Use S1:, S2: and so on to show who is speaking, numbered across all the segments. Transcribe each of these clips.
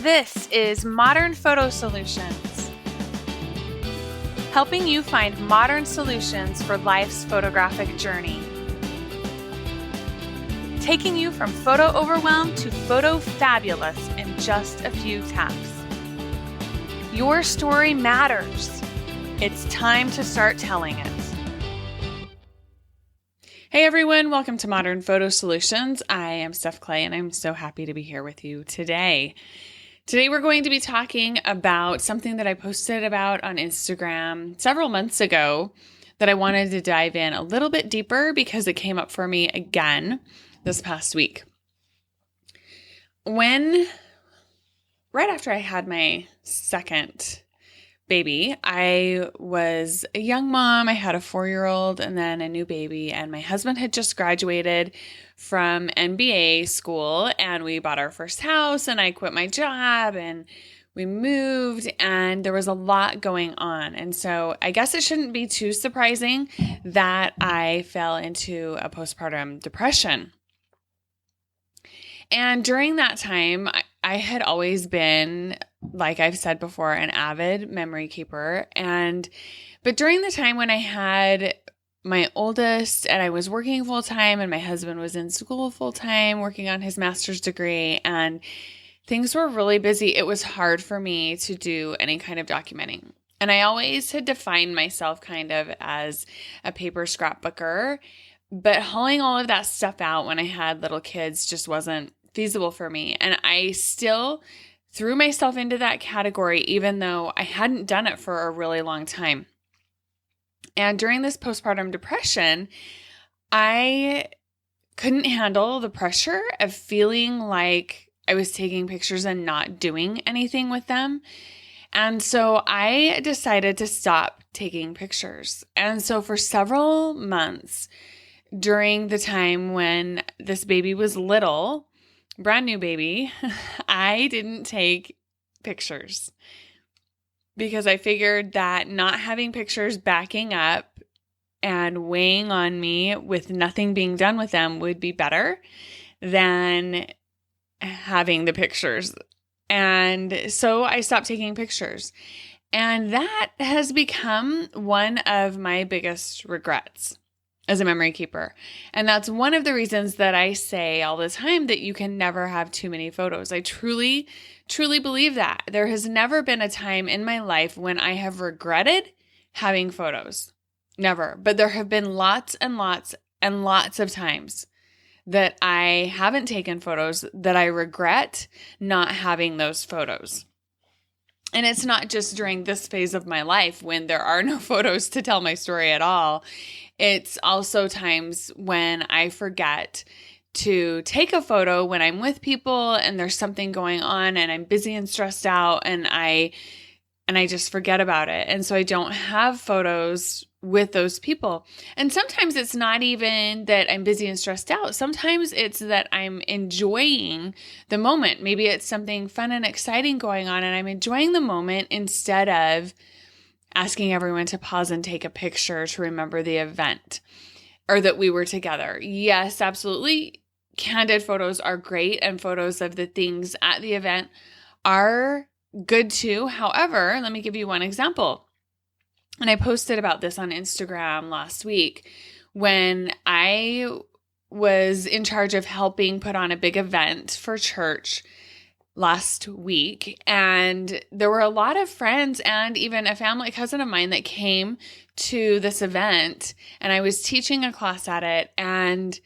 S1: This is Modern Photo Solutions, helping you find modern solutions for life's photographic journey. Taking you from photo overwhelm to photo fabulous in just a few taps. Your story matters. It's time to start telling it. Hey everyone, welcome to Modern Photo Solutions. I am Steph Clay and I'm so happy to be here with you today. Today we're going to be talking about something that I posted about on Instagram several months ago that I wanted to dive in a little bit deeper because it came up for me again this past week. Right after I had my second baby, I was a young mom. I had a 4-year-old and then a new baby, and my husband had just graduated from MBA school, and we bought our first house, and I quit my job and we moved, and there was a lot going on. And so I guess it shouldn't be too surprising that I fell into a postpartum depression. And during that time, I had always been, like I've said before, an avid memory keeper. But during the time when I had my oldest and I was working full time and my husband was in school full time working on his master's degree and things were really busy, it was hard for me to do any kind of documenting. And I always had defined myself kind of as a paper scrapbooker, but hauling all of that stuff out when I had little kids just wasn't feasible for me. And I still threw myself into that category, even though I hadn't done it for a really long time. And during this postpartum depression, I couldn't handle the pressure of feeling like I was taking pictures and not doing anything with them. And so I decided to stop taking pictures. And so for several months during the time when this baby was little, brand new baby, I didn't take pictures because I figured that not having pictures backing up and weighing on me with nothing being done with them would be better than having the pictures. And so I stopped taking pictures. And that has become one of my biggest regrets as a memory keeper. And that's one of the reasons that I say all the time that you can never have too many photos. I truly, truly believe that. There has never been a time in my life when I have regretted having photos. Never. But there have been lots and lots and lots of times that I haven't taken photos that I regret not having those photos. And it's not just during this phase of my life when there are no photos to tell my story at all. It's also times when I forget to take a photo when I'm with people and there's something going on and I'm busy and stressed out and I just forget about it. And so I don't have photos with those people. And sometimes it's not even that I'm busy and stressed out. Sometimes it's that I'm enjoying the moment. Maybe it's something fun and exciting going on and I'm enjoying the moment instead of asking everyone to pause and take a picture to remember the event or that we were together. Yes, absolutely. Candid photos are great and photos of the things at the event are good too. However, let me give you one example. And I posted about this on Instagram last week when I was in charge of helping put on a big event for church last week. And there were a lot of friends and even a cousin of mine that came to this event. And I was teaching a class at it. And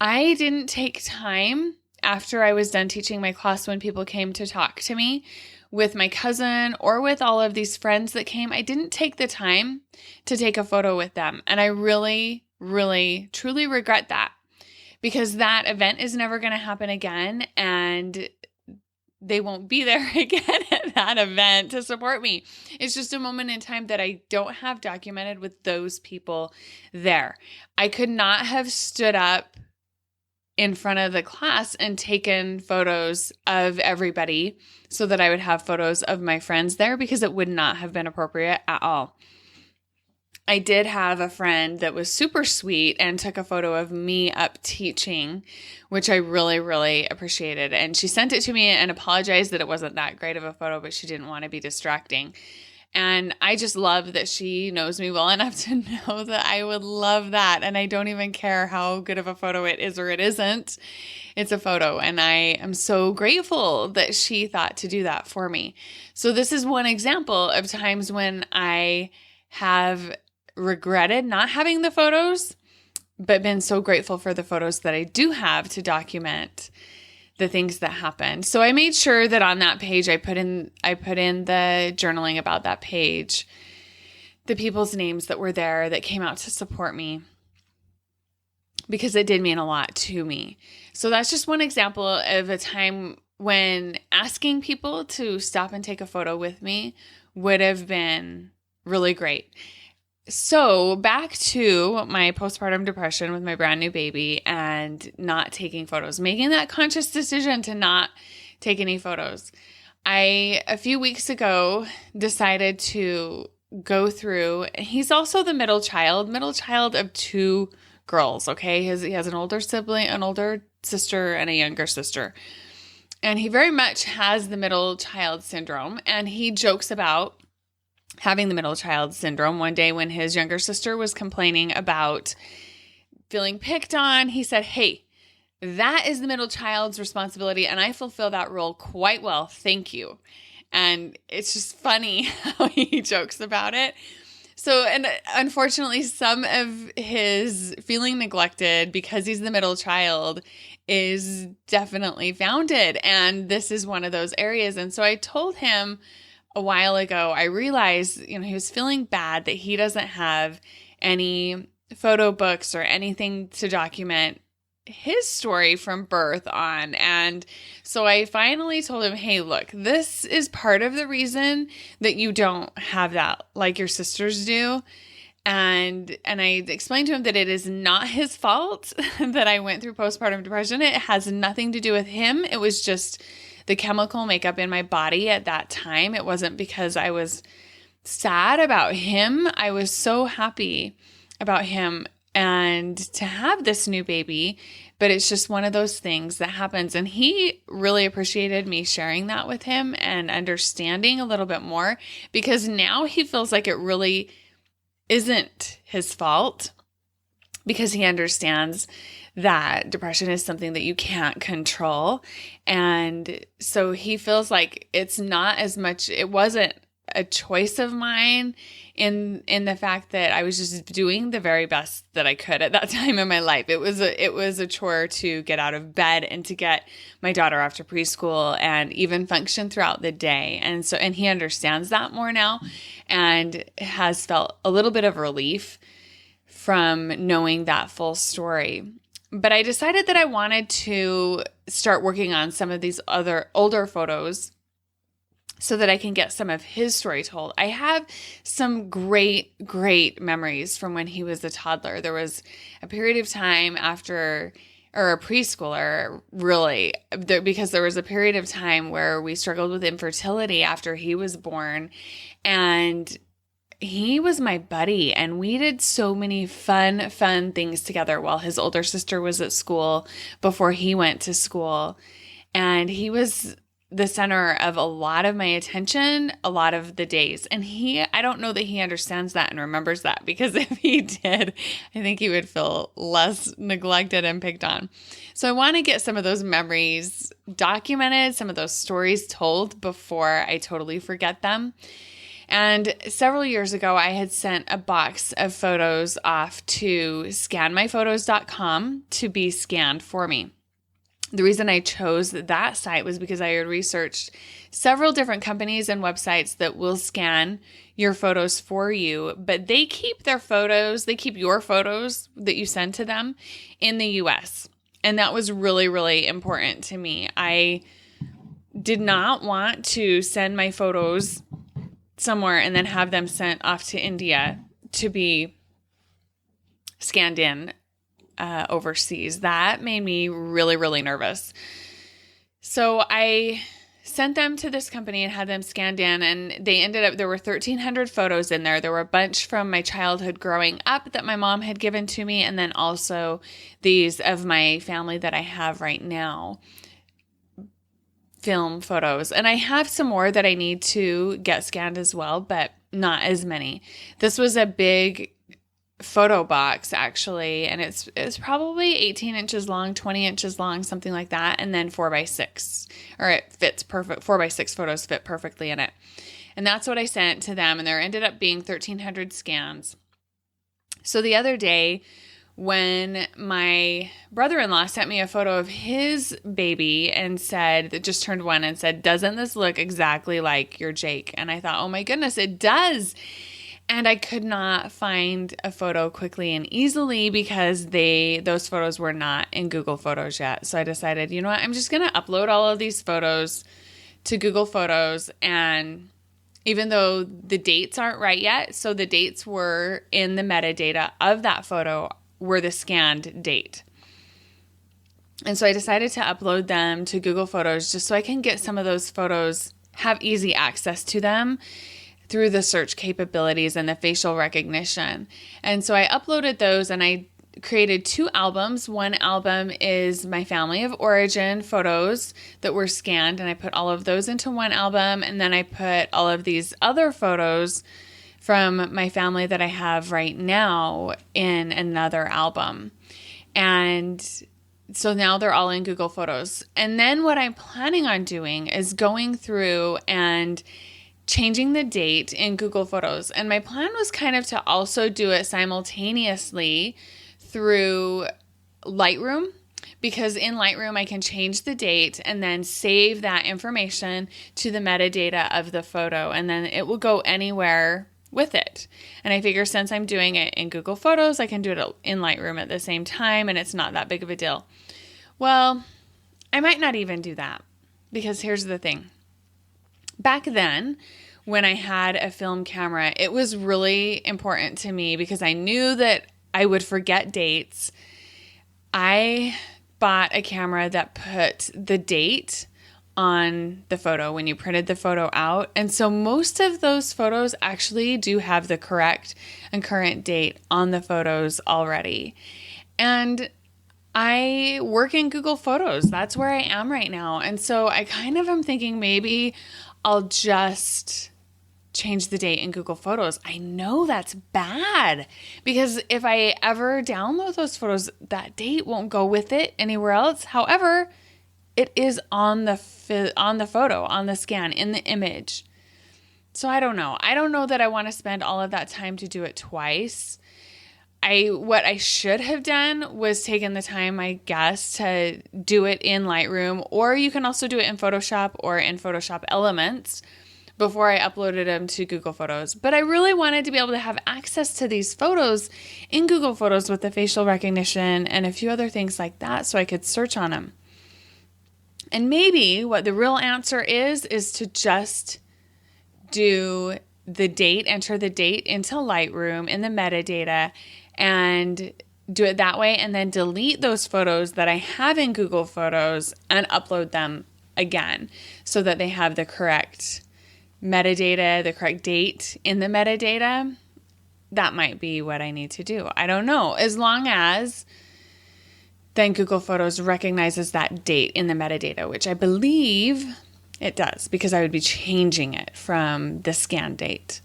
S1: I didn't take time after I was done teaching my class when people came to talk to me with my cousin or with all of these friends that came. I didn't take the time to take a photo with them. And I really, really, truly regret that because that event is never going to happen again. And they won't be there again at that event to support me. It's just a moment in time that I don't have documented with those people there. I could not have stood up in front of the class and taken photos of everybody so that I would have photos of my friends there because it would not have been appropriate at all. I did have a friend that was super sweet and took a photo of me up teaching, which I really, really appreciated. And she sent it to me and apologized that it wasn't that great of a photo, but she didn't want to be distracting. And I just love that she knows me well enough to know that I would love that. And I don't even care how good of a photo it is or it isn't. It's a photo. And I am so grateful that she thought to do that for me. So this is one example of times when I have regretted not having the photos, but been so grateful for the photos that I do have to document the things that happened. So I made sure that on that page I put in the journaling about that page, the people's names that were there that came out to support me, because it did mean a lot to me. So that's just one example of a time when asking people to stop and take a photo with me would have been really great. So back to my postpartum depression with my brand new baby and not taking photos, making that conscious decision to not take any photos. I, a few weeks ago, decided to go through, he's also the middle child of two girls, okay? He has an older sibling, an older sister, and a younger sister. And he very much has the middle child syndrome, and he jokes about having the middle child syndrome. One day when his younger sister was complaining about feeling picked on, he said, "Hey, that is the middle child's responsibility, and I fulfill that role quite well. Thank you." And it's just funny how he jokes about it. So, and unfortunately, some of his feeling neglected because he's the middle child is definitely founded. And this is one of those areas. And so I told him a while ago, I realized, he was feeling bad that he doesn't have any photo books or anything to document his story from birth on. And so I finally told him, "Hey, look, this is part of the reason that you don't have that like your sisters do." And I explained to him that it is not his fault that I went through postpartum depression. It has nothing to do with him. It was just the chemical makeup in my body at that time. It wasn't because I was sad about him. I was so happy about him and to have this new baby, but it's just one of those things that happens. And he really appreciated me sharing that with him and understanding a little bit more, because now he feels like it really isn't his fault, because he understands that depression is something that you can't control. And so he feels like it's not as much, it wasn't a choice of mine in the fact that I was just doing the very best that I could at that time in my life. It was a chore to get out of bed and to get my daughter off to preschool and even function throughout the day. And he understands that more now and has felt a little bit of relief from knowing that full story. But I decided that I wanted to start working on some of these other older photos so that I can get some of his story told. I have some great, great memories from when he was a toddler. There was a period of time after, or a preschooler, really, because there was a period of time where we struggled with infertility after he was born. And he was my buddy, and we did so many fun things together while his older sister was at school before he went to school. And he was the center of a lot of my attention, a lot of the days. And I don't know that he understands that and remembers that, because if he did, I think he would feel less neglected and picked on. So I want to get some of those memories documented, some of those stories told before I totally forget them. And several years ago, I had sent a box of photos off to scanmyphotos.com to be scanned for me. The reason I chose that site was because I had researched several different companies and websites that will scan your photos for you, but they keep your photos that you send to them in the US. And that was really, really important to me. I did not want to send my photos somewhere and then have them sent off to India to be scanned in overseas. That made me really, really nervous. So I sent them to this company and had them scanned in, and they ended up, there were 1,300 photos in there. There were a bunch from my childhood growing up that my mom had given to me, and then also these of my family that I have right now, film photos. And I have some more that I need to get scanned as well, but not as many. This was a big photo box actually, and it's probably 18 inches long, 20 inches long, something like that, and then 4x6, or it fits perfect. 4x6 photos fit perfectly in it, and that's what I sent to them, and there ended up being 1,300 scans. So the other day, when my brother-in-law sent me a photo of his baby and said, that just turned 1, and said, "Doesn't this look exactly like your Jake?" And I thought, oh my goodness, it does. And I could not find a photo quickly and easily because those photos were not in Google Photos yet. So I decided, you know what, I'm just going to upload all of these photos to Google Photos. And even though the dates aren't right yet, so the dates were in the metadata of that photo were the scanned date. And so I decided to upload them to Google Photos just so I can get some of those photos, have easy access to them through the search capabilities and the facial recognition. And so I uploaded those, and I created 2 albums. One album is my family of origin photos that were scanned, and I put all of those into one album. And then I put all of these other photos from my family that I have right now in another album. And so now they're all in Google Photos. And then what I'm planning on doing is going through and changing the date in Google Photos. And my plan was kind of to also do it simultaneously through Lightroom, because in Lightroom I can change the date and then save that information to the metadata of the photo, and then it will go anywhere with it. And I figure since I'm doing it in Google Photos, I can do it in Lightroom at the same time, and it's not that big of a deal. Well, I might not even do that, because here's the thing. Back then, when I had a film camera, it was really important to me because I knew that I would forget dates. I bought a camera that put the date on the photo when you printed the photo out. And so most of those photos actually do have the correct and current date on the photos already. And I work in Google Photos. That's where I am right now. And so I kind of am thinking maybe I'll just change the date in Google Photos. I know that's bad, because if I ever download those photos, that date won't go with it anywhere else. However, it is on the photo, on the scan, in the image. So I don't know. I don't know that I want to spend all of that time to do it twice. What I should have done was taken the time, I guess, to do it in Lightroom, or you can also do it in Photoshop or in Photoshop Elements before I uploaded them to Google Photos. But I really wanted to be able to have access to these photos in Google Photos with the facial recognition and a few other things like that so I could search on them. And maybe what the real answer is to just do the date, enter the date into Lightroom in the metadata, and do it that way, and then delete those photos that I have in Google Photos and upload them again so that they have the correct metadata, the correct date in the metadata. That might be what I need to do. I don't know. As long as then Google Photos recognizes that date in the metadata, which I believe it does, because I would be changing it from the scan date.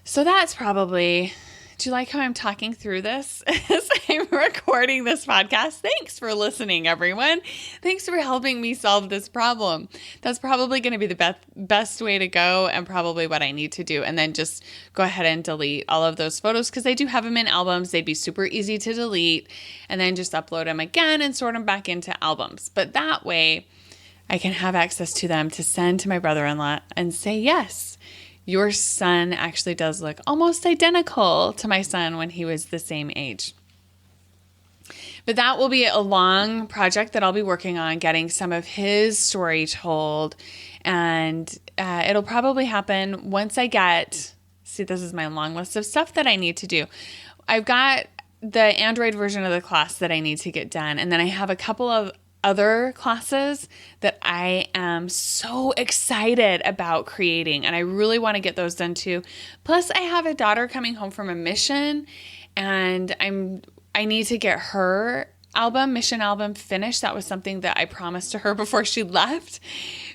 S1: So that's probably... Do you like how I'm talking through this as I'm recording this podcast? Thanks for listening, everyone. Thanks for helping me solve this problem. That's probably going to be the best way to go, and probably what I need to do. And then just go ahead and delete all of those photos, because I do have them in albums. They'd be super easy to delete, and then just upload them again and sort them back into albums. But that way I can have access to them to send to my brother-in-law and say, yes, your son actually does look almost identical to my son when he was the same age. But that will be a long project that I'll be working on, getting some of his story told. And it'll probably happen once I see, this is my long list of stuff that I need to do. I've got the Android version of the class that I need to get done. And then I have a couple of other classes that I am so excited about creating, and I really want to get those done too. Plus, I have a daughter coming home from a mission, and I need to get her mission album finished. That was something that I promised to her before she left,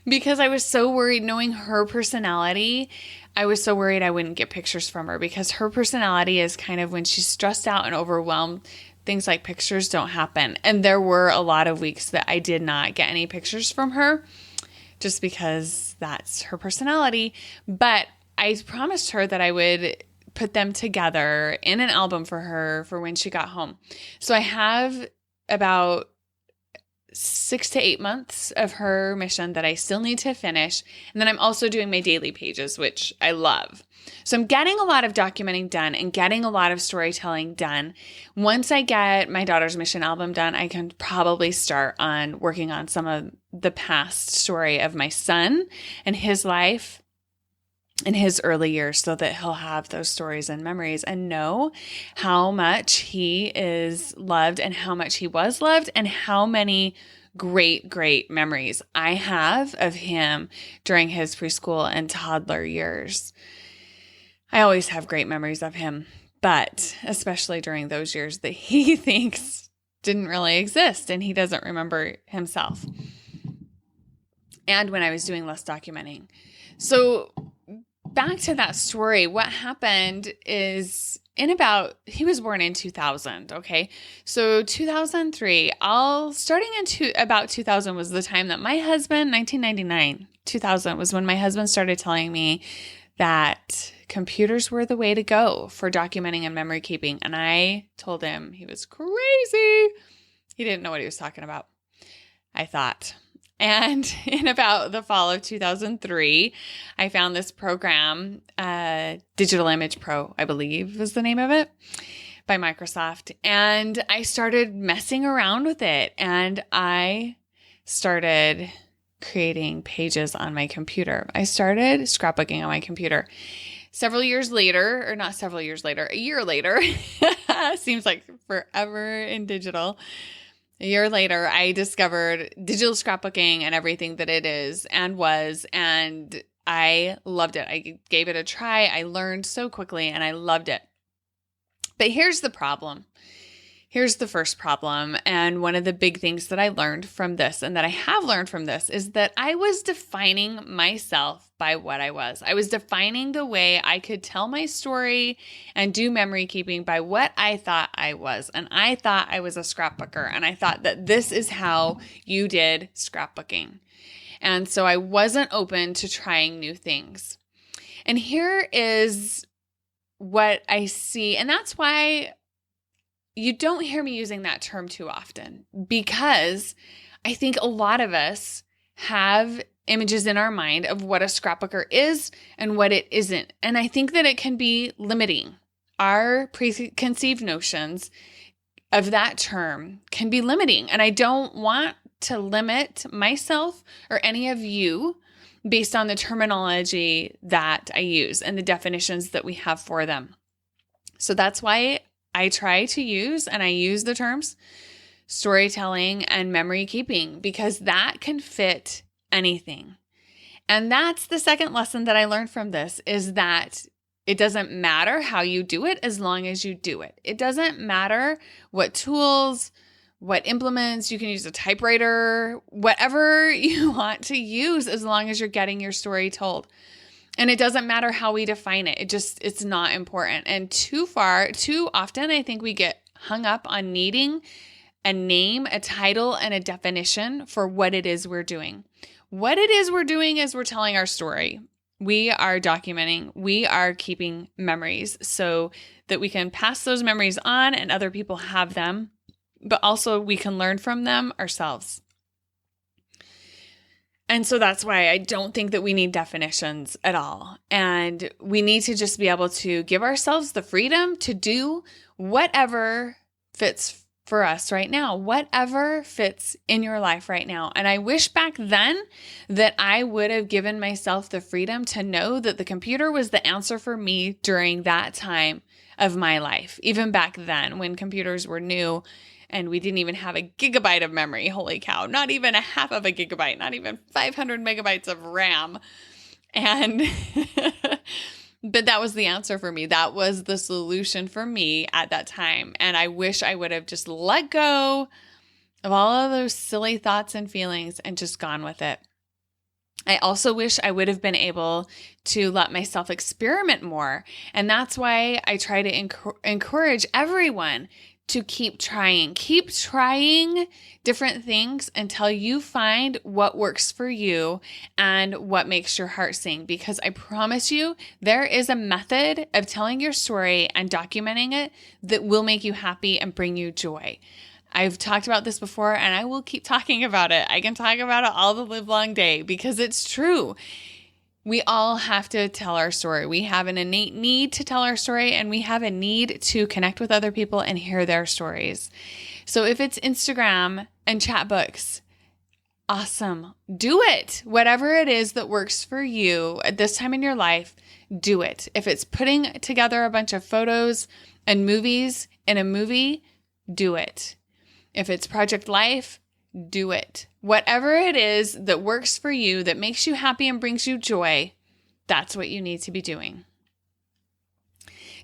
S1: because I was so worried, knowing her personality. I was so worried I wouldn't get pictures from her, because her personality is kind of, when she's stressed out and overwhelmed, things like pictures don't happen. And there were a lot of weeks that I did not get any pictures from her, just because that's her personality. But I promised her that I would put them together in an album for her for when she got home. So I have about 6 to 8 months of her mission that I still need to finish. And then I'm also doing my daily pages, which I love. So I'm getting a lot of documenting done and getting a lot of storytelling done. Once I get my daughter's mission album done, I can probably start on working on some of the past story of my son and his life in his early years, so that he'll have those stories and memories and know how much he is loved and how much he was loved and how many great memories I have of him during his preschool and toddler years. I always have great memories of him, but especially during those years that he thinks didn't really exist and he doesn't remember himself. And when I was doing less documenting. So back to that story, what happened is he was born in 2000, okay? So 2003, starting in about 2000 was the time that my husband, 1999, 2000 was when my husband started telling me that computers were the way to go for documenting and memory keeping. And I told him he was crazy. He didn't know what he was talking about, I thought. And in about the fall of 2003, I found this program, Digital Image Pro, I believe was the name of it, by Microsoft. And I started messing around with it. And I started creating pages on my computer. I started scrapbooking on my computer. A year later, seems like forever in digital. A year later, I discovered digital scrapbooking and everything that it is and was, and I loved it. I gave it a try. I learned so quickly, and I loved it. But here's the problem. Here's the first problem, and one of the big things that I learned from this, and that I have learned from this, is that I was defining myself by what I was. I was defining the way I could tell my story and do memory keeping by what I thought I was. And I thought I was a scrapbooker, and I thought that this is how you did scrapbooking. And so I wasn't open to trying new things. And here is what I see, and that's why you don't hear me using that term too often, because I think a lot of us have images in our mind of what a scrapbooker is and what it isn't. And I think that it can be limiting. Our preconceived notions of that term can be limiting. And I don't want to limit myself or any of you based on the terminology that I use and the definitions that we have for them. So that's why I try to use, and I use the terms storytelling and memory keeping, because that can fit anything. And that's the second lesson that I learned from this, is that it doesn't matter how you do it as long as you do it. It doesn't matter what tools, what implements, you can use a typewriter, whatever you want to use, as long as you're getting your story told. And it doesn't matter how we define it. It's not important. And too often, I think we get hung up on needing a name, a title, and a definition for what it is we're doing. What it is we're doing is we're telling our story. We are documenting. We are keeping memories so that we can pass those memories on and other people have them, but also we can learn from them ourselves. And so that's why I don't think that we need definitions at all. And we need to just be able to give ourselves the freedom to do whatever fits for us right now, whatever fits in your life right now. And I wish back then that I would have given myself the freedom to know that the computer was the answer for me during that time of my life, even back then when computers were new and we didn't even have a gigabyte of memory. Holy cow. Not even a half of a gigabyte, not even 500 megabytes of RAM. And, but that was the answer for me. That was the solution for me at that time. And I wish I would have just let go of all of those silly thoughts and feelings and just gone with it. I also wish I would have been able to let myself experiment more. And that's why I try to encourage everyone to keep trying different things until you find what works for you and what makes your heart sing. Because I promise you, there is a method of telling your story and documenting it that will make you happy and bring you joy. I've talked about this before, and I will keep talking about it. I can talk about it all the live long day because it's true. We all have to tell our story. We have an innate need to tell our story, and we have a need to connect with other people and hear their stories. So if it's Instagram and chat books, awesome. Do it. Whatever it is that works for you at this time in your life, do it. If it's putting together a bunch of photos and movies in a movie, do it. If it's Project Life, do it. Whatever it is that works for you, that makes you happy and brings you joy, that's what you need to be doing.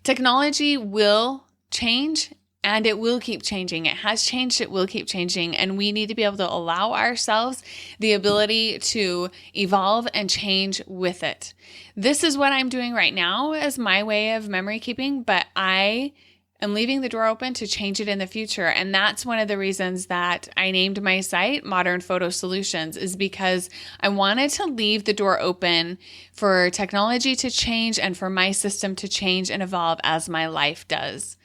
S1: Technology will change and it will keep changing. It has changed, it will keep changing, and we need to be able to allow ourselves the ability to evolve and change with it. This is what I'm doing right now as my way of memory keeping, but I am leaving the door open to change it in the future. And that's one of the reasons that I named my site Modern Photo Solutions, is because I wanted to leave the door open for technology to change and for my system to change and evolve as my life does.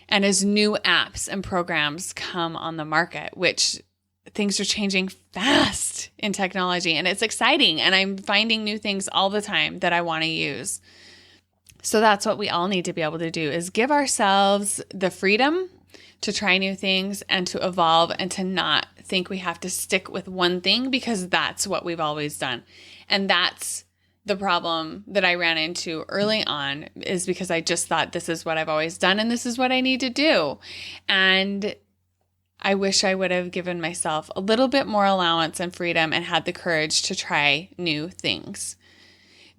S1: And as new apps and programs come on the market, which things are changing fast in technology, and it's exciting. And I'm finding new things all the time that I want to use. So that's what we all need to be able to do, is give ourselves the freedom to try new things and to evolve and to not think we have to stick with one thing because that's what we've always done. And that's the problem that I ran into early on, is because I just thought this is what I've always done and this is what I need to do. And I wish I would have given myself a little bit more allowance and freedom and had the courage to try new things.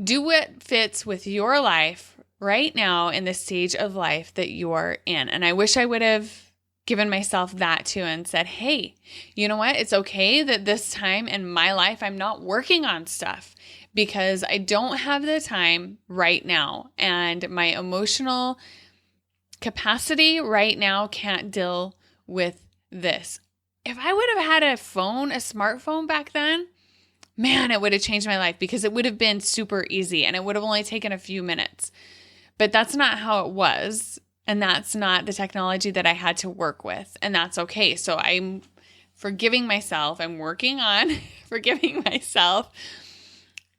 S1: Do what fits with your life right now in the stage of life that you're in. And I wish I would have given myself that too and said, hey, you know what? It's okay that this time in my life I'm not working on stuff because I don't have the time right now. And my emotional capacity right now can't deal with this. If I would have had a smartphone back then, man, it would have changed my life because it would have been super easy and it would have only taken a few minutes. But that's not how it was. And that's not the technology that I had to work with. And that's okay. So I'm forgiving myself. I'm working on forgiving myself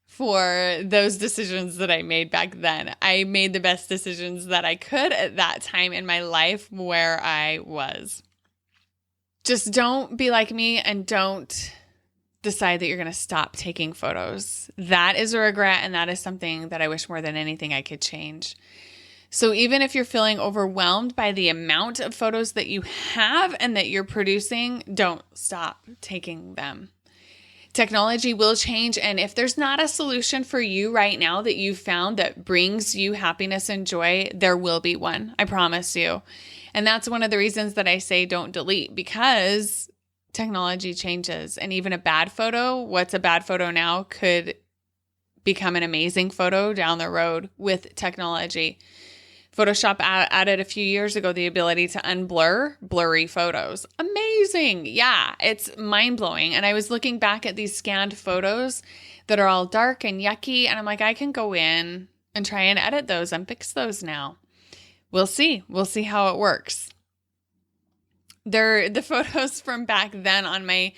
S1: for those decisions that I made back then. I made the best decisions that I could at that time in my life where I was. Just don't be like me and don't decide that you're going to stop taking photos. That is a regret, and that is something that I wish more than anything I could change. So even if you're feeling overwhelmed by the amount of photos that you have and that you're producing, don't stop taking them. Technology will change, and if there's not a solution for you right now that you've found that brings you happiness and joy, there will be one. I promise you. And that's one of the reasons that I say don't delete, because technology changes, and even a bad photo, what's a bad photo now could become an amazing photo down the road with technology. Photoshop added a few years ago the ability to unblur blurry photos. Amazing. Yeah, it's mind-blowing. And I was looking back at these scanned photos that are all dark and yucky, and I'm like, I can go in and try and edit those and fix those now. We'll see. We'll see how it works. The photos from back then on my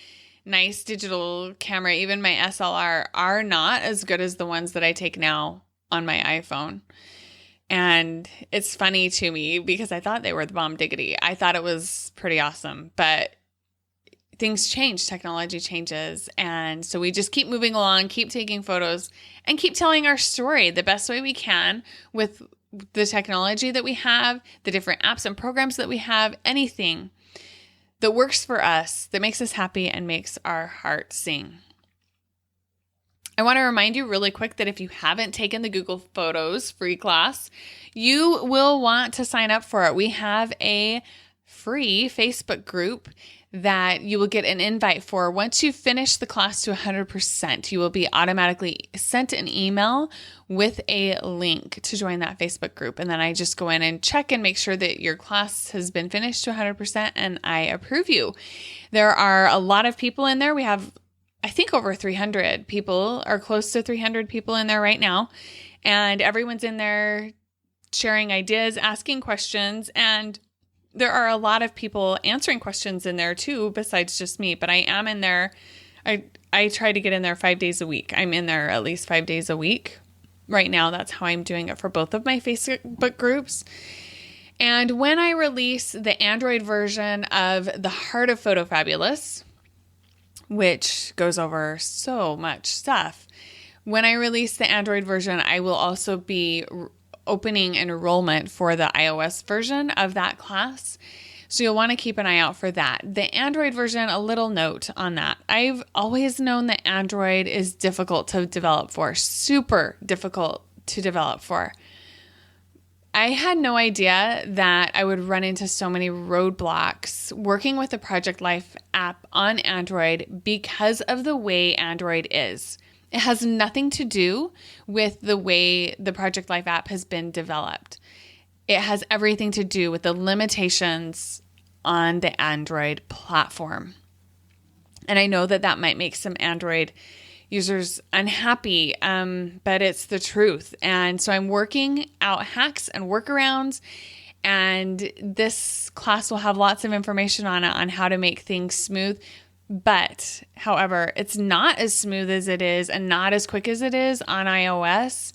S1: nice digital camera, even my SLR, are not as good as the ones that I take now on my iPhone. And it's funny to me because I thought they were the bomb diggity. I thought it was pretty awesome, but things change, technology changes. And so we just keep moving along, keep taking photos, and keep telling our story the best way we can with the technology that we have, the different apps and programs that we have, anything. that works for us, that makes us happy and makes our heart sing. I want to remind you really quick that if you haven't taken the Google Photos free class, you will want to sign up for it. We have a free Facebook group that you will get an invite for. Once you finish the class to 100%, you will be automatically sent an email with a link to join that Facebook group. And then I just go in and check and make sure that your class has been finished to 100% and I approve you. There are a lot of people in there. We have, I think, over 300 people, or close to 300 people in there right now. And everyone's in there sharing ideas, asking questions, and there are a lot of people answering questions in there too, besides just me. But I am in there. I try to get in there 5 days a week. I'm in there at least 5 days a week. Right now, that's how I'm doing it for both of my Facebook groups. And when I release the Android version of The Heart of Photo Fabulous, which goes over so much stuff, when I release the Android version, I will also be opening enrollment for the iOS version of that class. So you'll want to keep an eye out for that. The Android version, a little note on that. I've always known that Android is difficult to develop for, super difficult to develop for. I had no idea that I would run into so many roadblocks working with the Project Life app on Android because of the way Android is. It has nothing to do with the way the Project Life app has been developed. It has everything to do with the limitations on the Android platform. And I know that that might make some Android users unhappy, but it's the truth. And so I'm working out hacks and workarounds, and this class will have lots of information on it on how to make things smooth. But, however, it's not as smooth as it is and not as quick as it is on iOS.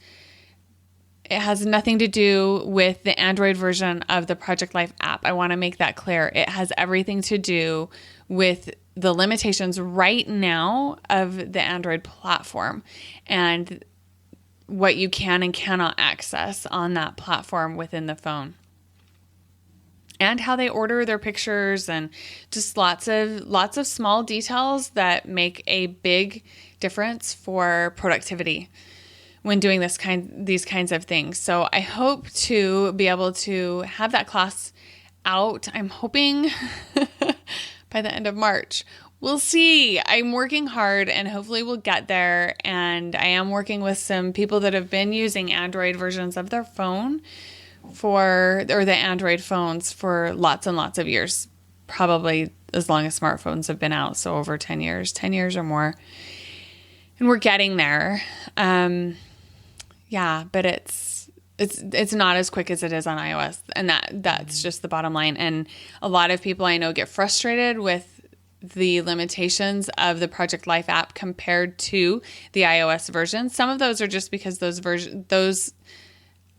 S1: It has nothing to do with the Android version of the Project Life app. I want to make that clear. It has everything to do with the limitations right now of the Android platform and what you can and cannot access on that platform within the phone. And how they order their pictures, and just lots of small details that make a big difference for productivity when doing these kinds of things. So I hope to be able to have that class out. I'm hoping by the end of March. We'll see. I'm working hard and hopefully we'll get there. And I am working with some people that have been using Android versions of their phone or the Android phones for lots and lots of years, probably as long as smartphones have been out. So over 10 years or more. And we're getting there. But it's not as quick as it is on iOS. And that's just the bottom line. And a lot of people I know get frustrated with the limitations of the Project Life app compared to the iOS version. Some of those are just because those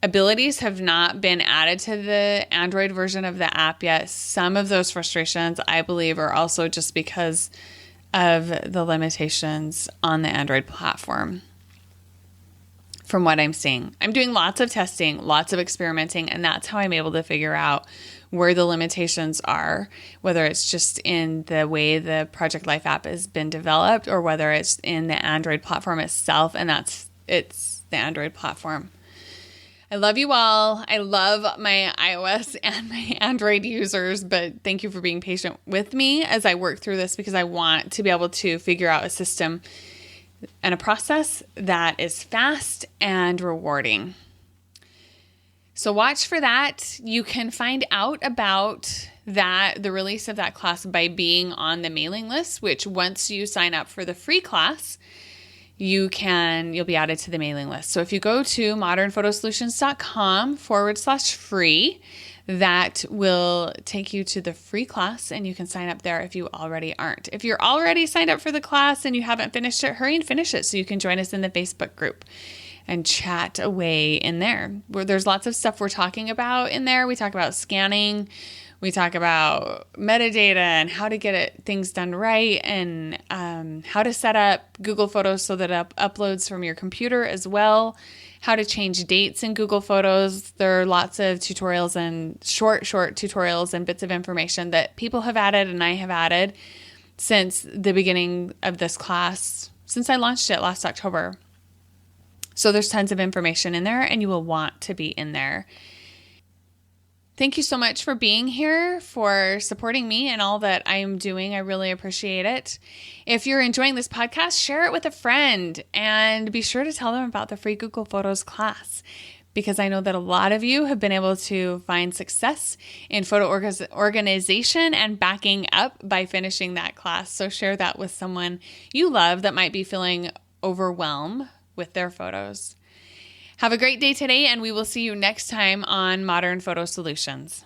S1: abilities have not been added to the Android version of the app yet. Some of those frustrations, I believe, are also just because of the limitations on the Android platform. From what I'm seeing, I'm doing lots of testing, lots of experimenting, and that's how I'm able to figure out where the limitations are, whether it's just in the way the Project Life app has been developed or whether it's in the Android platform itself, and it's the Android platform. I love you all. I love my iOS and my Android users, but thank you for being patient with me as I work through this, because I want to be able to figure out a system and a process that is fast and rewarding. So watch for that. You can find out about the release of that class by being on the mailing list, which once you sign up for the free class, you'll be added to the mailing list. So if you go to modernphotosolutions.com/free, that will take you to the free class, and you can sign up there if you already aren't. If you're already signed up for the class and you haven't finished it, hurry and finish it so you can join us in the Facebook group and chat away in there. There's lots of stuff we're talking about in there. We talk about scanning. We talk about metadata and how to get things done right, and how to set up Google Photos so that it uploads from your computer as well, how to change dates in Google Photos. There are lots of tutorials and short tutorials and bits of information that people have added and I have added since the beginning of this class, since I launched it last October. So there's tons of information in there, and you will want to be in there. Thank you so much for being here, for supporting me and all that I am doing. I really appreciate it. If you're enjoying this podcast, share it with a friend and be sure to tell them about the free Google Photos class, because I know that a lot of you have been able to find success in photo organization and backing up by finishing that class. So share that with someone you love that might be feeling overwhelmed with their photos. Have a great day today, and we will see you next time on Modern Photo Solutions.